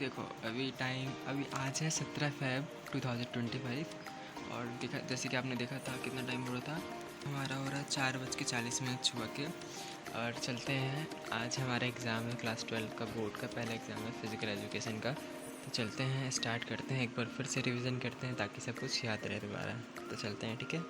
देखो अभी आज है 17 फ़रवरी 2025 और देखा जैसे कि आपने देखा था कितना टाइम हो रहा था। हमारा हो रहा है 4:40 सुबह के। और चलते हैं, आज हमारा एग्ज़ाम है क्लास 12 का, बोर्ड का पहला एग्ज़ाम है फ़िज़िकल एजुकेशन का। तो चलते हैं, स्टार्ट करते हैं, एक बार फिर से रिवीजन करते हैं ताकि सब कुछ याद रहे दोबारा। तो चलते हैं, ठीक है।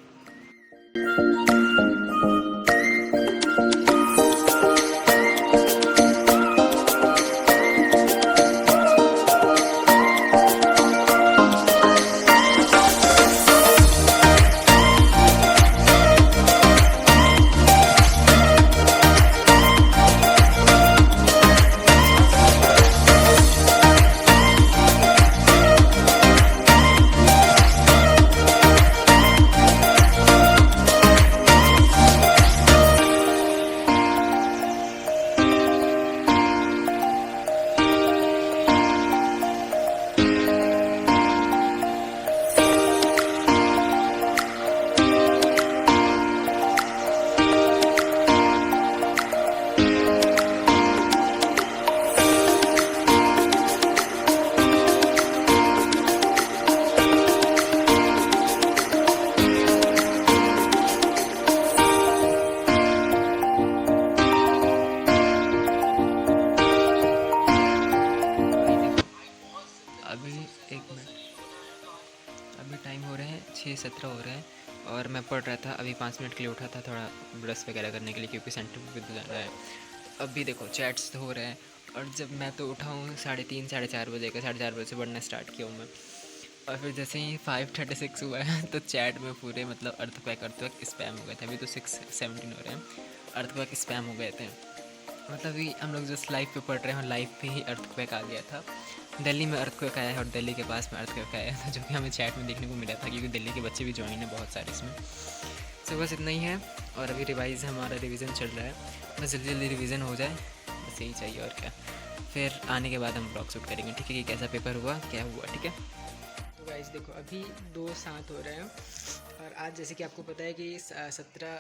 अभी एक मिनट, अभी टाइम हो रहे हैं 6:17 हो रहे हैं और मैं पढ़ रहा था। अभी 5 मिनट के लिए उठा था थोड़ा ब्रश वगैरह करने के लिए, क्योंकि सेंटर पे तो जाना है। अभी देखो चैट्स तो हो रहे हैं और जब मैं तो उठा हूँ 3:30 4:30 बजे का, 4:30 बजे से पढ़ना स्टार्ट किया हूँ मैं। और फिर जैसे ही 5:36 हुआ है तो चैट में पूरे मतलब अर्थक्वेक स्पैम हो गए थे। अभी तो 6:17 हो रहे हैं, अर्थक्वेक स्पैम हो गए थे। मतलब अभी हम लोग जस्ट लाइव पे पढ़ रहे हैं, लाइव पे ही अर्थक्वेक आ गया था। दिल्ली में अर्थक्वेक आया है और दिल्ली के पास में अर्थक्वेक आया था, जो कि हमें चैट में देखने को मिला था, क्योंकि दिल्ली के बच्चे भी ज्वाइन है बहुत सारे इसमें। सो बस इतना ही है। और अभी हमारा रिवीजन चल रहा है, बस जल्दी जल्दी रिवीजन हो जाए, बस यही चाहिए और क्या। फिर आने के बाद हम ब्लॉग शूट करेंगे, ठीक है, कि कैसा पेपर हुआ, क्या हुआ, ठीक है। तो गाइस देखो अभी 2:07 हो रहे हैं और आज जैसे कि आपको पता है कि 17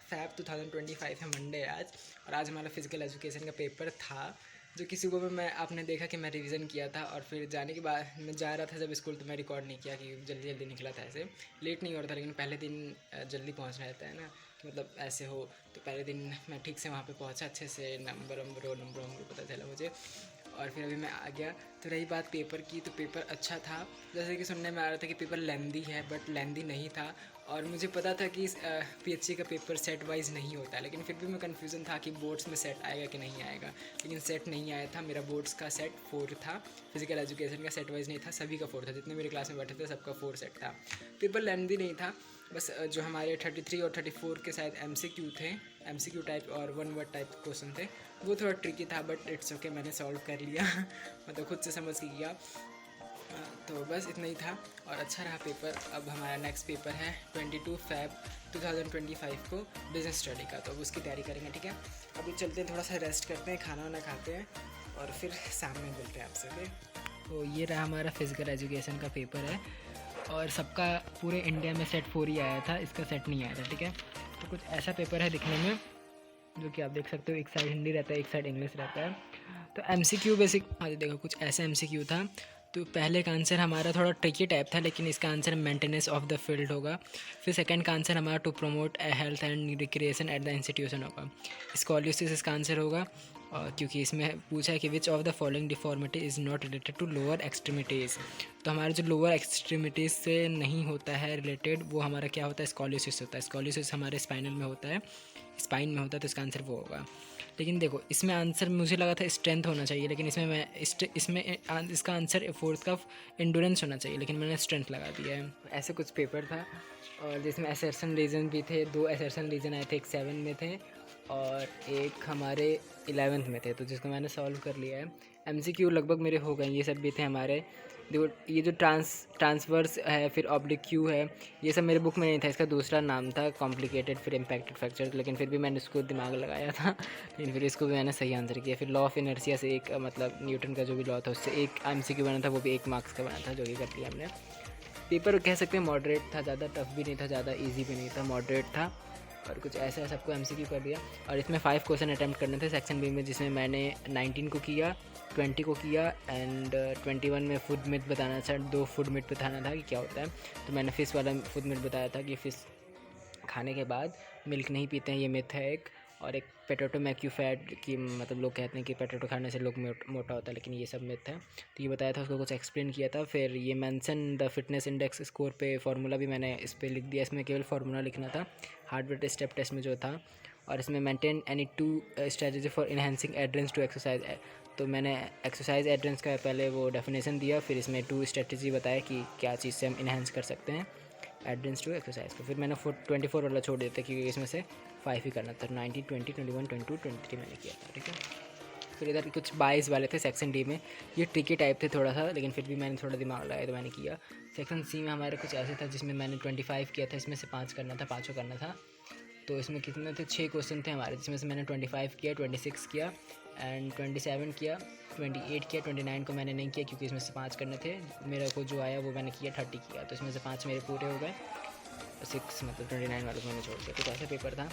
फ़रवरी 2025 है, मंडे है आज। और आज हमारा फिज़िकल एजुकेशन का पेपर था, जो कि सुबह में आपने देखा कि मैं रिवीजन किया था। और फिर जाने के बाद मैं जा रहा था जब स्कूल, तो मैं रिकॉर्ड नहीं किया कि जल्दी जल्दी निकला था, ऐसे लेट नहीं हो रहा था। लेकिन पहले दिन जल्दी पहुंचना रहता है ना, कि मतलब ऐसे हो। तो पहले दिन मैं ठीक से वहाँ पे पहुँचा, अच्छे से नंबर पता चला मुझे। और फिर अभी मैं आ गया। तो रही बात पेपर की, तो पेपर अच्छा था। जैसे कि सुनने में आ रहा था कि पेपर लेंदी है, बट लेंदी नहीं था। और मुझे पता था कि पीएचसी का पेपर सेट वाइज नहीं होता, लेकिन फिर भी मैं कन्फ्यूज़न था कि बोर्ड्स में सेट आएगा कि नहीं आएगा। लेकिन सेट नहीं आया था, मेरा बोर्ड्स का सेट 4 था, फिजिकल एजुकेशन का सेट वाइज नहीं था, सभी का 4 था। जितने मेरे क्लास में बैठे थे सबका 4 सेट था। पेपर लेंदी नहीं था, बस जो हमारे 33 और 34 के शायद एमसीक्यू थे, एमसीक्यू टाइप और 1 वर्ड टाइप क्वेश्चन थे। वो थोड़ा ट्रिकी था, बट इट्स ओके, मैंने सॉल्व कर लिया मतलब खुद से समझ के किया। तो बस इतना ही था और अच्छा रहा पेपर। अब हमारा नेक्स्ट पेपर है 22 फ़रवरी 2025 को, बिजनेस स्टडी का। तो अब उसकी तैयारी करेंगे, ठीक है। अभी चलते हैं, थोड़ा सा रेस्ट करते हैं, खाना वाना खाते हैं और फिर शाम में मिलते हैं आपसे, ओके। तो ये रहा हमारा फिज़िकल एजुकेशन का पेपर है और सबका पूरे इंडिया में सेट 4 ही आया था, इसका सेट नहीं आया था, ठीक है। तो कुछ ऐसा पेपर है दिखने में, जो कि आप देख सकते हो, एक साइड हिंदी रहता है, एक साइड इंग्लिश रहता है। तो एमसीक्यू बेसिक आज देखो कुछ ऐसा एमसीक्यू था। तो पहले का आंसर हमारा थोड़ा ट्रिकी टाइप था, लेकिन इसका answer maintenance of the field होगा। फिर सेकंड का आंसर हमारा to promote health and recreation at the institution होगा। स्कॉलियोसिस इसका आंसर होगा, क्योंकि इसमें पूछा है कि which of the following deformity is not related to lower extremities. तो हमारे जो लोअर एक्सट्रीमिटीज़ से नहीं होता है रिलेटेड, वो हमारा क्या होता है, स्कॉलियोसिस होता है। स्कॉलियोसिस हमारे स्पाइनल में होता है, स्पाइन में होता है, तो इसका आंसर वो होगा। लेकिन देखो इसमें आंसर मुझे लगा था स्ट्रेंथ होना चाहिए, लेकिन इसका आंसर फोर्थ का एंडोरेंस होना चाहिए, लेकिन मैंने स्ट्रेंथ लगा दिया है। ऐसे कुछ पेपर था और जिसमें असर्शन रीजन भी थे, 2 असर्शन रीजन आए थे, एक 7 में थे और एक हमारे 11th में थे, तो जिसको मैंने सॉल्व कर लिया है। एमसीक्यू लगभग मेरे हो गए, ये सब भी थे हमारे। देखो ये जो ट्रांसवर्स है, फिर ऑब्लिक क्यू है, ये सब मेरे बुक में नहीं था, इसका दूसरा नाम था कॉम्प्लिकेटेड फिर इम्पैक्टेड फ्रैक्चर, लेकिन फिर भी मैंने इसको दिमाग लगाया था लेकिन फिर इसको भी मैंने सही आंसर किया। फिर लॉ ऑफ इनर्शिया से एक मतलब न्यूटन का जो भी लॉ था उससे एक एमसीक्यू बना था, वो भी 1 मार्क्स का बना था, जो कि कर लिया हमने। पेपर कह सकते हैं मॉडरेट था, ज़्यादा टफ भी नहीं था, ज़्यादा ईजी भी नहीं था, मॉडरेट था। और कुछ ऐसा सबको MCQ कर दिया। और इसमें 5 क्वेश्चन अटैम्प्ट करने थे सेक्शन बी में, जिसमें मैंने 19 को किया, 20 को किया एंड 21 में फूड मिथ बताना था, 2 फूड मिथ बताना था कि क्या होता है। तो मैंने फ़िश वाला फूड मिथ बताया था कि फ़िश खाने के बाद मिल्क नहीं पीते हैं, ये मिथ है एक। और एक पोटैटो मैक्यू फैट की, मतलब लोग कहते हैं कि पोटैटो खाने से लोग मोटा होता है, लेकिन ये सब मिथ है। तो ये बताया था, उसको कुछ एक्सप्लेन किया था। फिर ये mention the fitness index score पे फार्मूला भी मैंने इस पर लिख दिया, इसमें केवल फार्मूला लिखना था हार्डवेयर स्टेप टेस्ट में जो था। और इसमें maintain any 2 strategy for enhancing adherence to exercise. तो मैंने एक्सरसाइज एड्रेंस का पहले वो डेफिनेशन दिया, फिर इसमें 2 स्ट्रेटजी बताया कि क्या चीज़ से हम इनहेंस कर सकते हैं एड्रेंस टू एक्सरसाइज को। फिर मैंने 24 वाला छोड़ दिया था क्योंकि इसमें से 5 ही करना था। 19, 20, 21, 22, 23 मैंने किया था, ठीक है। फिर इधर कुछ 22 वाले थे सेक्शन डी में, ये ट्रिकी टाइप थे थोड़ा सा, लेकिन फिर भी मैंने थोड़ा दिमाग लगाया तो मैंने किया। सेक्शन सी में हमारे कुछ ऐसे था जिसमें मैंने 25 किया था, इसमें से 5 करना था, 5 करना था। तो इसमें कितने थे, 6 क्वेश्चन थे हमारे, जिसमें से मैंने 25 किया, 26 किया एंड 27 किया, 28 किया। 29 को मैंने नहीं किया क्योंकि इसमें से 5 करने थे। मेरा को जो आया वो मैंने किया 30 किया, तो इसमें से 5 मेरे पूरे हो गए, 6 मतलब 29 वालों को मैंने छोड़ दिया। कुछ ऐसा पेपर था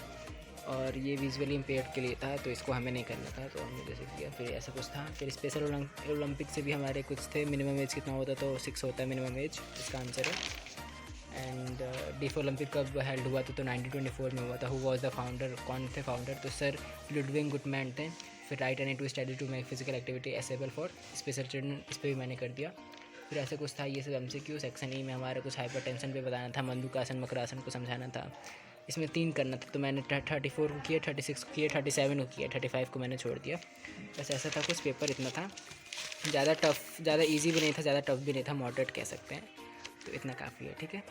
और ये विजुअली इम्पेयर्ड के लिए था, तो इसको हमें नहीं करना था, तो हमने जैसे किया। फिर ऐसा कुछ था। फिर स्पेशल ओलंपिक से भी हमारे कुछ थे, मिनिमम एज कितना होता, तो 6 होता है मिनिमम एज, इसका आंसर है। एंड डीफ ओलंपिक कब हेल्ड हुआ था, तो 1924 में हुआ था। हु वॉज द फाउंडर, कौन थे फाउंडर, तो सर लुडविग गुटमैन थे। फिर write any two study to make physical activity accessible for special children, इस पर भी मैंने कर दिया। फिर ऐसा कुछ था, ये सब MCQ। सेक्शन ई में हमारे कुछ हाइपरटेंशन पे बताना था, मंदुकासन मकरासन को समझाना था। इसमें 3 करना था, तो मैंने 34 को किया, 36 को किया, 37 को किया, 35 को मैंने छोड़ दिया। बस ऐसा था कुछ, पेपर इतना था। ज़्यादा टफ, ज़्यादा ईजी भी नहीं था, ज़्यादा टफ भी नहीं था, मॉडरेट कह सकते हैं। तो इतना काफ़ी है, ठीक है।